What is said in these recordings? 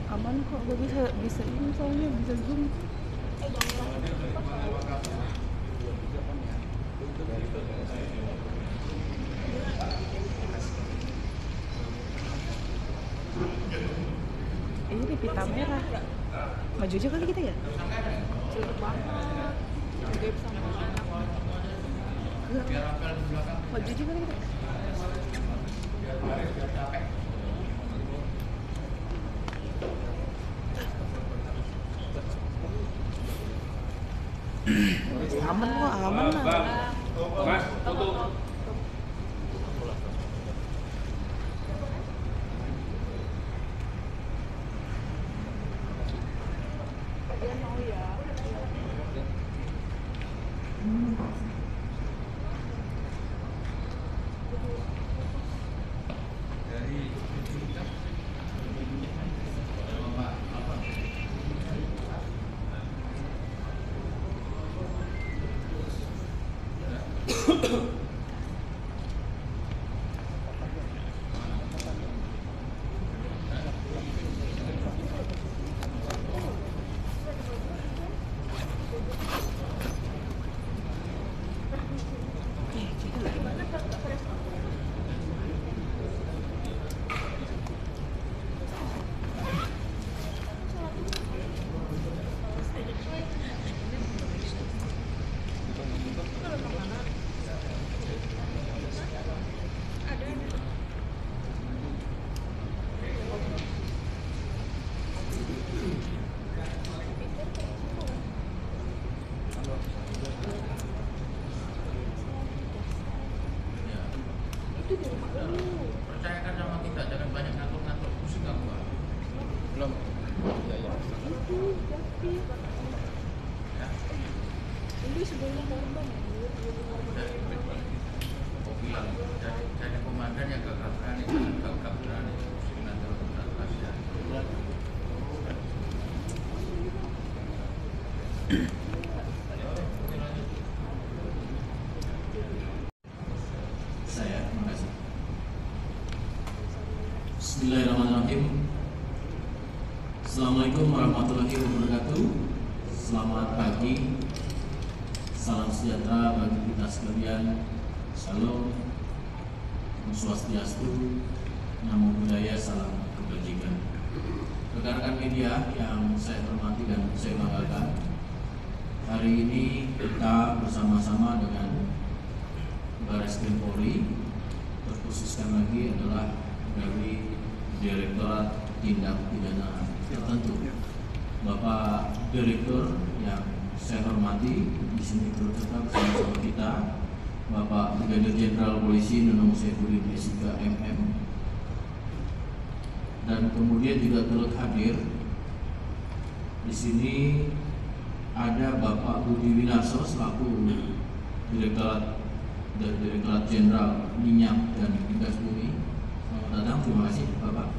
Aman kok, gue bisa bisa ini soalnya bisa zoom. Ini di pita merah. Maju aja kali kita ya? Jelek banget. Gede sama anak. Maju aja kali kita. Aman kok, aman lah. Mas, foto. Dia mau ya. Kita lagi mana? Percayakan sama kita, jangan banyak ngatur-ngatur, pusing kamu. Belum. Iya, iya. Ini sebelum korban. Kau bilang, jadi komandan yang gagap berani, gagap berani, pusing nanti orang kasihan. Saya, terima kasih. Bismillahirrahmanirrahim. Assalamualaikum warahmatullahi wabarakatuh. Selamat pagi. Salam sejahtera bagi kita sekalian. Shalom. Om Swastiastu. Namo Buddhaya. Salam kebajikan. Rekan-rekan media yang saya hormati dan saya banggakan, hari ini kita bersama-sama dengan Barreskrim Polri, terkhususkan lagi adalah dari Direktorat Tindak Pidana Tertentu. Bapak Direktur yang saya hormati di sini turut serta bersama kita, Bapak Brigadir Jenderal Polisi Nunung Saifuddin SIK MM, dan kemudian juga turut hadir di sini ada Bapak Budi Winarso selaku Direktorat dari Direktorat Jenderal Minyak dan Gas Bumi. Selamat datang, terima kasih Bapak.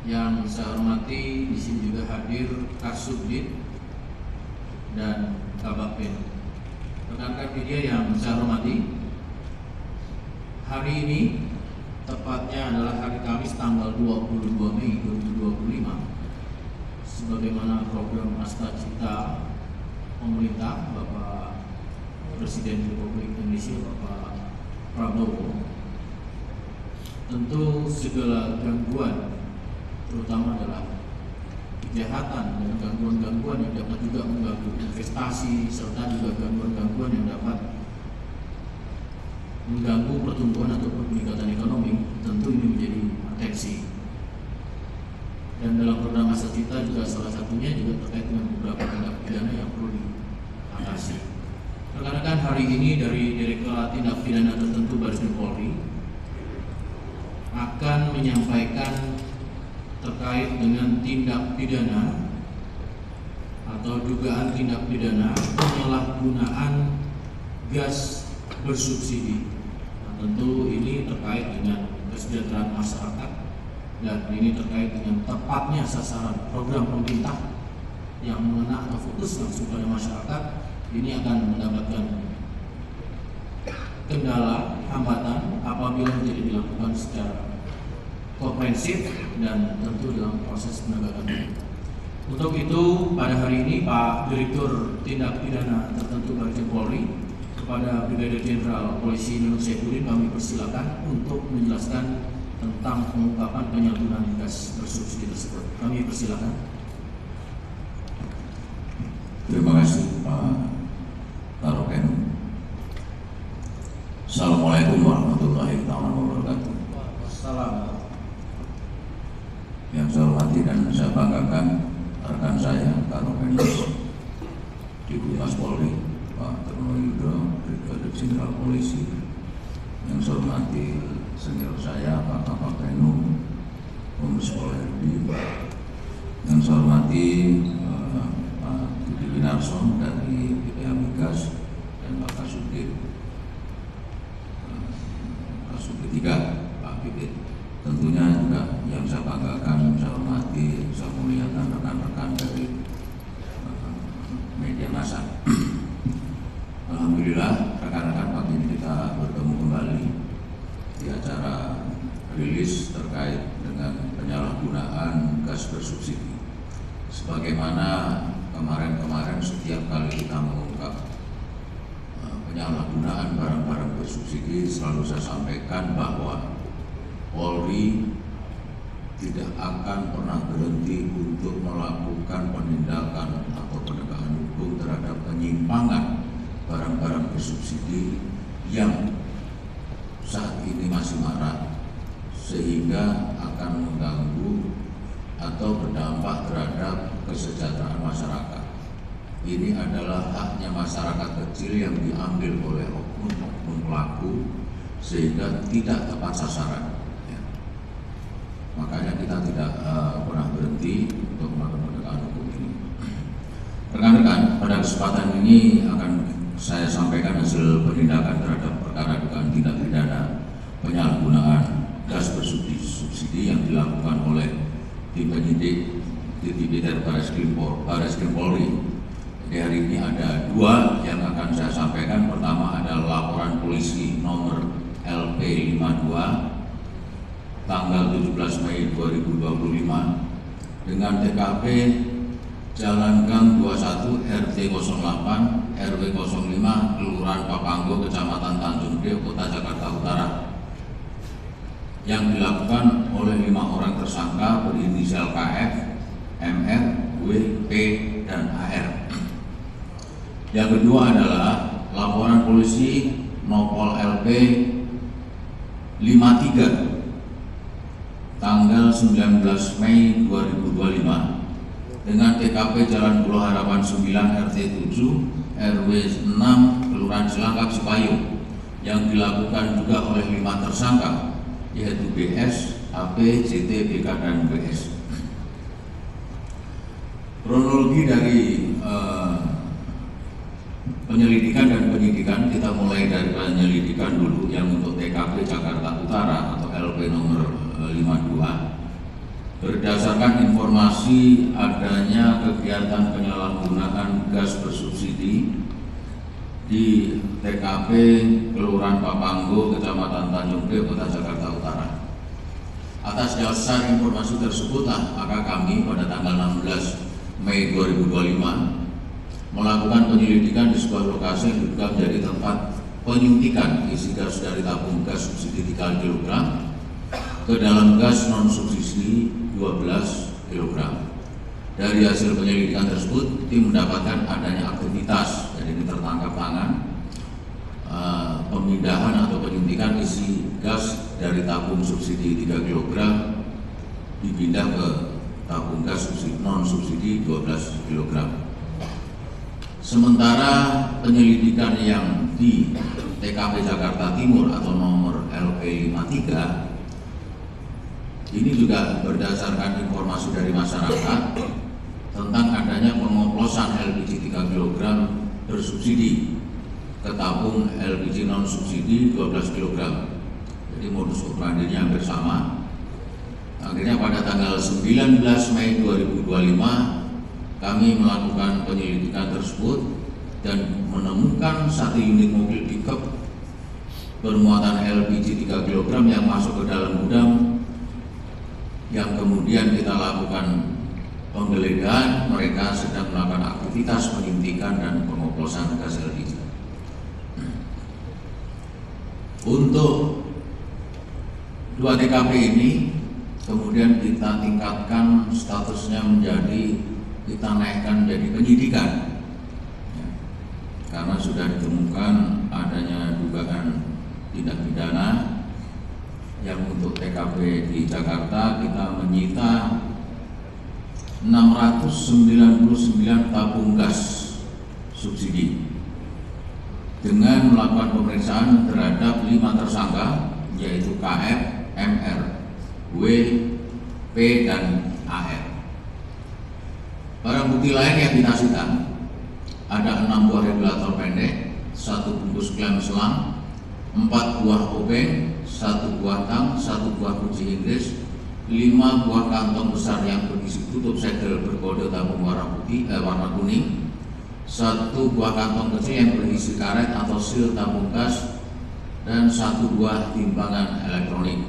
Yang saya hormati di sini juga hadir Kasubdit dan Kabakpen. Rekan-rekan media yang saya hormati, hari ini tepatnya adalah hari Kamis tanggal 22 Mei 2025, sebagaimana program Astacita pemerintah Bapak Presiden Republik Indonesia Bapak Prabowo, tentu segala gangguan, terutama adalah kejahatan dan gangguan-gangguan yang dapat juga mengganggu investasi serta juga gangguan-gangguan yang dapat mengganggu pertumbuhan atau peningkatan ekonomi, tentu ini menjadi atensi. Dan dalam program Astacita juga salah satunya juga terkait dengan beberapa tindak pidana yang perlu diatasi. Rekan-rekan, hari ini dari Direktorat Tindak Pidana Tertentu Barreskrim Polri akan menyampaikan terkait dengan tindak pidana atau dugaan tindak pidana penyalahgunaan gas bersubsidi. Nah, tentu ini terkait dengan kesejahteraan masyarakat dan ini terkait dengan tepatnya sasaran program pemerintah yang mengena atau fokus langsung pada masyarakat. Ini akan mendapatkan kendala, hambatan apabila tidak dilakukan secara komprehensif dan tentu dalam proses penegakan hukum. Untuk itu pada hari ini Pak Direktur Tindak Pidana Tertentu Bareskrim Polri kepada Brigadir Jenderal Polisi Nunung Saifuddin kami persilakan untuk menjelaskan tentang pengungkapan penyalahgunaan gas bersubsidi tersebut. Kami persilakan. Terima kasih Pak Karopen. Assalamualaikum warahmatullahi wabarakatuh. Salam. Yang saya hormati dan saya banggakan rekan saya Karopen di Humas Polri Pak Truno Yudo, Brigadir Jenderal Polisi. Yang saya hormati senior saya Pak Kapolres Kombes Pol RD. Yang saya hormati Pak Budi Winarson dari BPH Migas dan Pak Kasubdit 3 Pak Bibit. Tentunya juga yang saya banggakan, saya hormati, saya muliakan rekan-rekan dari media massa. Alhamdulillah rekan-rekan pagi ini kita bertemu kembali di acara rilis terkait dengan penyalahgunaan gas bersubsidi. Sebagaimana kemarin-kemarin setiap kali kita mengungkap penyalahgunaan barang-barang bersubsidi, selalu saya sampaikan bahwa Polri tidak akan pernah berhenti untuk melakukan penindakan atau penegakan hukum terhadap penyimpangan barang-barang bersubsidi yang saat ini masih marak, sehingga akan mengganggu atau berdampak terhadap kesejahteraan masyarakat. Ini adalah haknya masyarakat kecil yang diambil oleh oknum pelaku sehingga tidak tepat sasaran. Makanya kita tidak pernah berhenti untuk melakukan penegakan hukum ini. Rekan-rekan, pada kesempatan ini akan saya sampaikan hasil penindakan terhadap perkara dugaan tindak pidana penyalahgunaan gas bersubsidi yang dilakukan oleh tim penyidik TPD Bareskrim Polri. Jadi hari ini ada 2 yang akan saya sampaikan. Pertama adalah laporan polisi nomor LP52 tanggal 17 Mei 2025 dengan TKP Jalan Gang 21 RT 08 RW 05 Kelurahan Papanggo Kecamatan Tanjung Priok Kota Jakarta Utara yang dilakukan oleh 5 orang tersangka berinisial KF, MR, W, P, dan AR. Yang kedua adalah laporan polisi Nopol LP 53 tanggal 19 Mei 2025 dengan TKP Jalan Pulau Harapan 9 RT 7 RW 6 Kelurahan Cilangkap Cipayung yang dilakukan juga oleh 5 tersangka yaitu BS, AP, JT, BK, dan WS. Kronologi dari penyelidikan dan penyidikan, kita mulai dari penyelidikan dulu yang untuk TKP Jakarta Utara atau LP nomor 52. Berdasarkan informasi adanya kegiatan penyalahgunaan gas bersubsidi di TKP Kelurahan Papanggo, Kecamatan Tanjung Priok, Kota Jakarta Utara. Atas dasar informasi tersebut, maka kami pada tanggal 16 Mei 2025 melakukan penyelidikan di sebuah lokasi yang diduga menjadi tempat penyuntikan isi gas dari tabung gas subsidi 3 kg ke dalam gas non subsidi 12 kg. Dari hasil penyelidikan tersebut, tim mendapatkan adanya aktivitas, jadi ini tertangkap tangan, pemindahan atau penyuntikan isi gas dari tabung subsidi 3 kg dipindah ke tabung gas non subsidi 12 kg. Sementara penyelidikan yang di TKP Jakarta Timur atau nomor LP53 ini juga berdasarkan informasi dari masyarakat tentang adanya pengoplosan LPG 3 kg bersubsidi ke tabung LPG non subsidi 12 kg. Jadi modus operandinya hampir sama. Akhirnya pada tanggal 19 Mei 2025 kami melakukan penyelidikan tersebut dan menemukan 1 unit mobil pickup bermuatan LPG 3 kg yang masuk ke dalam gudang yang kemudian kita lakukan penggeledahan, mereka sedang melakukan aktivitas penyuntikan dan pengoplosan gas LPG. Untuk 2 TKP ini kemudian kita tingkatkan statusnya menjadi, kita naikkan menjadi penyidikan ya, karena sudah ditemukan adanya dugaan tindak pidana. Yang untuk TKP di Jakarta kita menyita 699 tabung gas subsidi dengan melakukan pemeriksaan terhadap 5 tersangka, yaitu KF, MR, W, P, dan AR. Barang bukti lain yang kita sita ada 6 buah regulator pendek, 1 bungkus klem selang, 4 buah obeng, 1 buah tang, 1 buah kunci Inggris, 5 buah kantong besar yang berisi tutup segel berkode tabung warna kuning, 1 buah kantong kecil yang berisi karet atau sil tabung gas, dan 1 buah timbangan elektronik.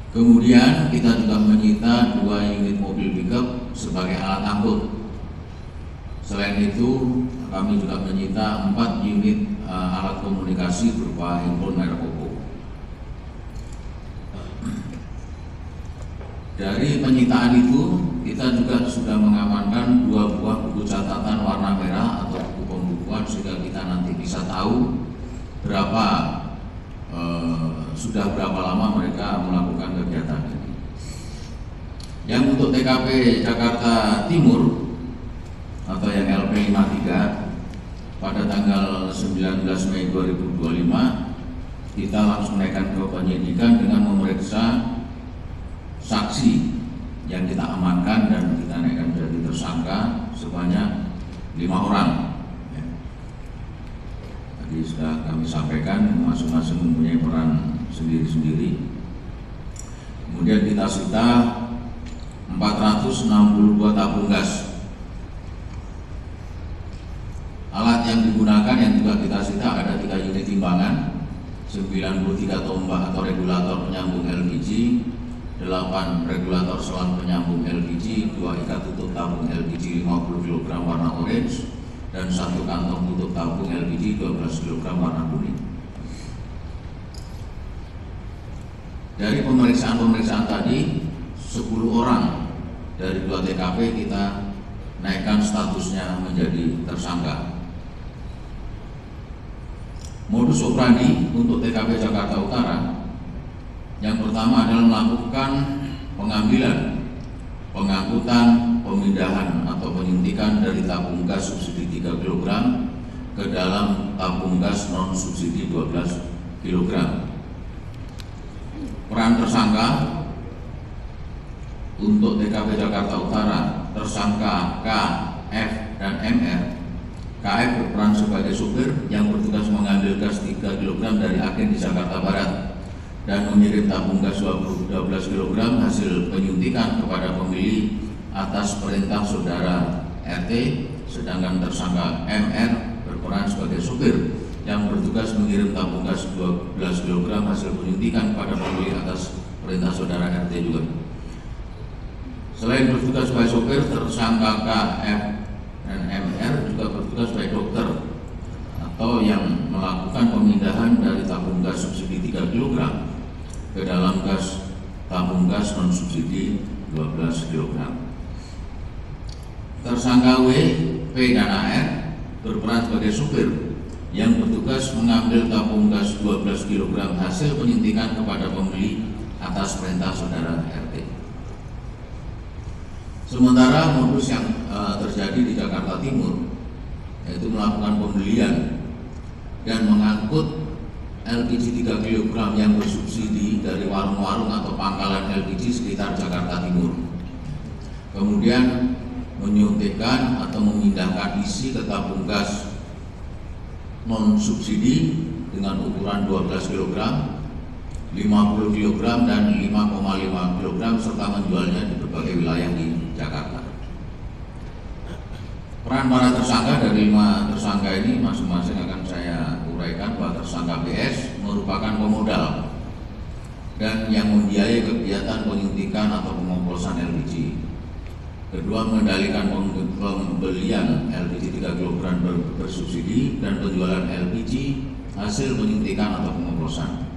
Kemudian kita juga menyita 2 unit mobil pickup sebagai alat angkut. Selain itu kami juga menyita 4 unit alat komunikasi berupa handphone merek Oppo. Dari penyitaan itu kita juga sudah mengamankan 2 buah buku catatan warna merah atau buku pembukuan, sehingga kita nanti bisa tahu sudah berapa lama mereka melakukan kegiatan ini. Yang untuk TKP Jakarta Timur atau yang LP 53 pada tanggal 19 Mei 2025 kita langsung naikkan ke penyidikan dengan memeriksa saksi yang kita amankan dan kita naikkan menjadi tersangka sebanyak 5 orang. Tadi sudah kami sampaikan masing-masing mempunyai peran sendiri-sendiri. Kemudian kita sita 462 tabung gas. Alat yang digunakan yang juga kita sita ada 3 unit timbangan, 93 tombak atau regulator penyambung LPG, 8 regulator selang penyambung LPG, 2 ikat tutup tabung LPG 50 kg warna orange, dan 1 kantong tutup tabung LPG 12 kg warna kuning. Dari pemeriksaan tadi, 10 orang dari 2 TKP kita naikkan statusnya menjadi tersangka. Modus operandi untuk TKP Jakarta Utara yang pertama adalah melakukan pengambilan, pengangkutan, pemindahan atau penyuntikan dari tabung gas subsidi 3 kg ke dalam tabung gas non subsidi 12 kg. Peran tersangka untuk TKP Jakarta Utara, tersangka K, F, dan MR. KF berperan sebagai supir yang bertugas mengambil gas 3 kg dari agen di Jakarta Barat dan mengirim tabung gas 12 kg hasil penyuntikan kepada pemilih atas perintah saudara RT, sedangkan tersangka MR berperan sebagai supir yang bertugas mengirim tabung gas 12 kg hasil penyuntikan kepada pemilih atas perintah saudara RT juga. Selain bertugas sebagai supir, tersangka KF dan MR juga bertugas sebagai dokter atau yang melakukan pemindahan dari tabung gas subsidi 3 kg ke dalam tabung gas non subsidi 12 kg. Tersangka W, P, dan AR berperan sebagai supir yang bertugas mengambil tabung gas 12 kg hasil penyuntikan kepada pembeli atas perintah saudara RT. Sementara modus yang terjadi di Jakarta Timur yaitu melakukan pembelian dan mengangkut LPG 3 kg yang bersubsidi dari warung-warung atau pangkalan LPG sekitar Jakarta Timur. Kemudian menyuntikkan atau memindahkan isi ke tabung gas non subsidi dengan ukuran 12 kg, 50 kg, dan 5,5 kg serta menjualnya di berbagai wilayah di Jakarta. Peran para tersangka dari 5 tersangka ini masing-masing akan saya uraikan. Bahwa tersangka BS merupakan pemodal dan yang membiayai kegiatan penyuntikan atau pengoplosan LPG. Kedua, mengendalikan pembelian LPG 3 kg bersubsidi dan penjualan LPG hasil penyuntikan atau pengoplosan.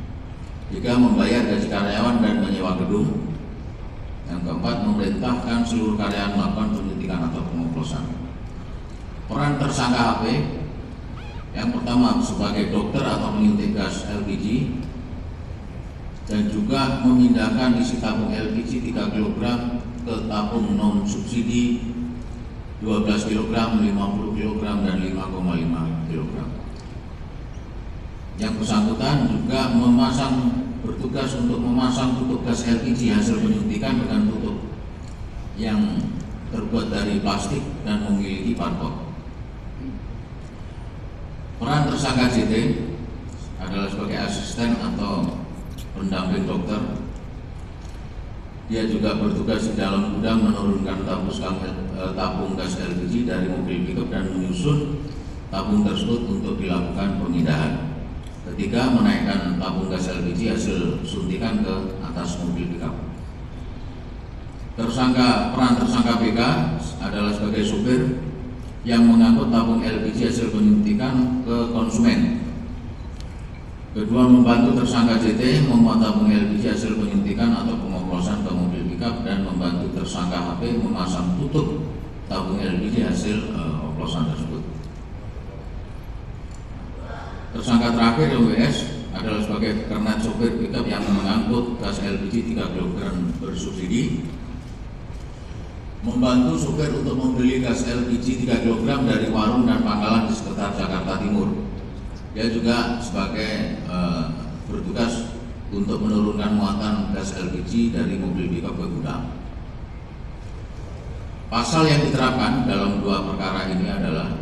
Tiga, membayar gaji karyawan dan menyewa gedung. Yang keempat, memerintahkan seluruh karyawan melakukan penyuntikan atau pengoplosan. Peran tersangka HP, yang pertama sebagai dokter atau penyuntik gas LPG, dan juga memindahkan isi tabung LPG 3 kg ke tabung non subsidi 12 kg, 50 kg, dan 5,5 kg. Yang bersangkutan juga bertugas untuk memasang tutup gas LPG hasil penyuntikan dengan tutup yang terbuat dari plastik dan memiliki barcode. Peran tersangka JT adalah sebagai asisten atau pendamping dokter. Dia juga bertugas di dalam gudang menurunkan tabung gas LPG dari mobil pickup dan menyusun tabung tersebut untuk dilakukan pemindahan. Ketiga, menaikkan tabung gas LPG hasil suntikan ke atas mobil pickup. Peran tersangka BK adalah sebagai supir yang mengangkut tabung LPG hasil penyuntikan ke konsumen. Kedua, membantu tersangka JT memuat tabung LPG hasil penyuntikan atau pengoplosan ke mobil pickup dan membantu tersangka HP memasang tutup tabung LPG hasil oplosan tersebut. Tersangka terakhir WS adalah sebagai kernet sopir pickup yang mengangkut gas LPG 3 kg bersubsidi, membantu supir untuk membeli gas LPG 3 kg dari warung dan pangkalan di sekitar Jakarta Timur. Dia juga sebagai bertugas untuk menurunkan muatan gas LPG dari mobil pickup ke gudang. Pasal yang diterapkan dalam dua perkara ini adalah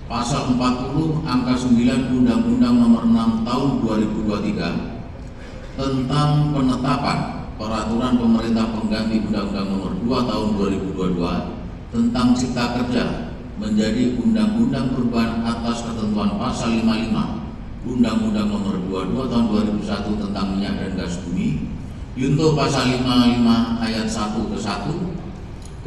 Pasal 40 angka 9 Undang-Undang Nomor 6 Tahun 2023 tentang penetapan peraturan pemerintah pengganti Undang-Undang Nomor 2 Tahun 2022 tentang Cipta Kerja menjadi Undang-Undang Perubahan atas ketentuan Pasal 55 Undang-Undang Nomor 22 Tahun 2001 tentang minyak dan gas bumi, junto Pasal 55 ayat 1 ke 1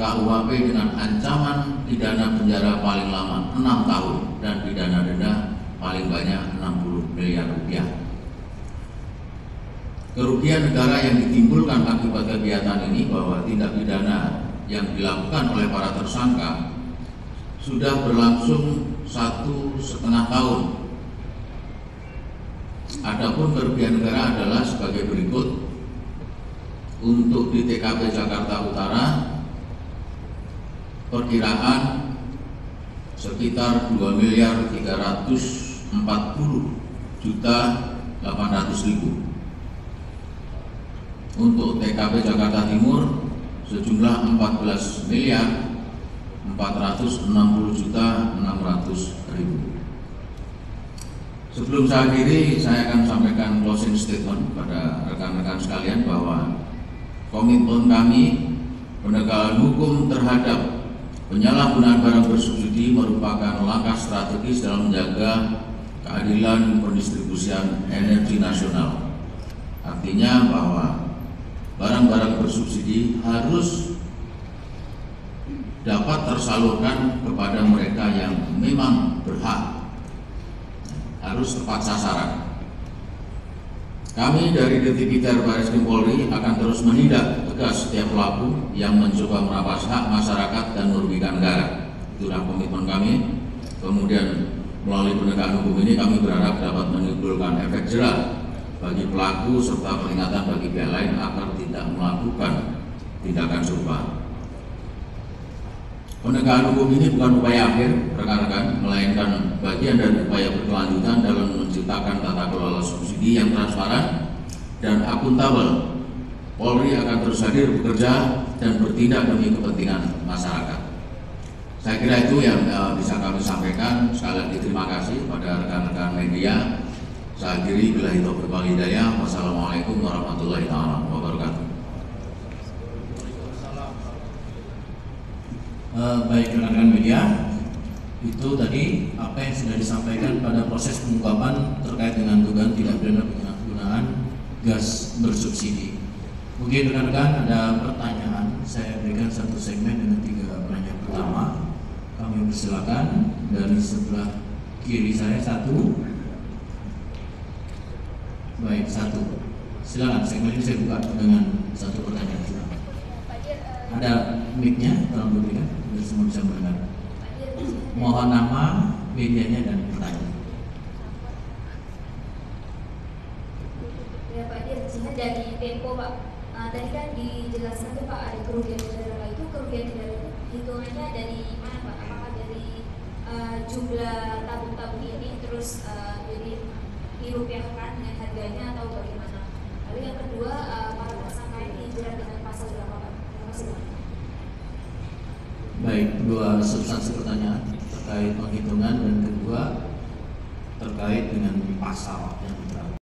KUHP dengan ancaman pidana penjara paling lama 6 tahun dan pidana denda paling banyak 60 miliar rupiah. Kerugian negara yang ditimbulkan akibat kegiatan ini bahwa tindak pidana yang dilakukan oleh para tersangka sudah berlangsung 1,5 tahun. Adapun kerugian negara adalah sebagai berikut. Untuk di TKP Jakarta Utara perkiraan sekitar 2.340.800.000. Untuk TKP Jakarta Timur sejumlah 14.460.600.000. Sebelum saya akhiri, saya akan sampaikan closing statement pada rekan-rekan sekalian bahwa komitmen kami penegakan hukum terhadap penyalahgunaan barang bersubsidi merupakan langkah strategis dalam menjaga keadilan pendistribusian energi nasional. Artinya bahwa barang-barang bersubsidi harus dapat tersalurkan kepada mereka yang memang berhak, harus tepat sasaran. Kami dari Detikiter Barreskrim Polri akan terus menindak tegas setiap pelaku yang mencoba merampas hak masyarakat dan merugikan negara. Itulah komitmen kami. Kemudian melalui penegakan hukum ini kami berharap dapat menimbulkan efek jerah bagi pelaku serta peringatan bagi pihak lain agar tidak melakukan tindakan serupa. Penegakan hukum ini bukan upaya akhir, rekan-rekan, melainkan bagian dari upaya berkelanjutan dalam menciptakan tata kelola subsidi yang transparan dan akuntabel. Polri akan terus hadir bekerja dan bertindak demi kepentingan masyarakat. Saya kira itu yang bisa kami sampaikan. Sekali lagi terima kasih pada rekan-rekan media. Saya akhiri billahi taufiq wal hidayah. Wassalamualaikum warahmatullahi wabarakatuh. Baik rekan-rekan media, itu tadi apa yang sudah disampaikan pada proses pengungkapan terkait dengan dugaan tindak pidana penyalahgunaan gas bersubsidi. Mungkin rekan-rekan ada pertanyaan, saya berikan satu segmen dengan 3 penanya pertama. Kami persilakan dari sebelah kiri saya satu. Baik, satu. Silakan, segmen ini saya buka dengan satu pertanyaan. Silakan. Ada mic-nya, tolong diberikan biar semua bisa mendengar. Mohon nama, medianya dan pertanyaan. Ya Pak Dir, Jihad dari Tempo Pak. Tadi kan dijelaskan tuh Pak, ada kerugian negara. Itu kerugian negara itu hitungannya dari mana Pak? Apakah dari jumlah tabung-tabung ini terus jadi dirupiahkan dengan harganya atau bagaimana? Lalu yang kedua, para tersangka ini dijerat dengan pasal berapa Pak? Terima kasih Pak. Baik, 2 substansi pertanyaan terkait penghitungan dan kedua terkait dengan pasal yang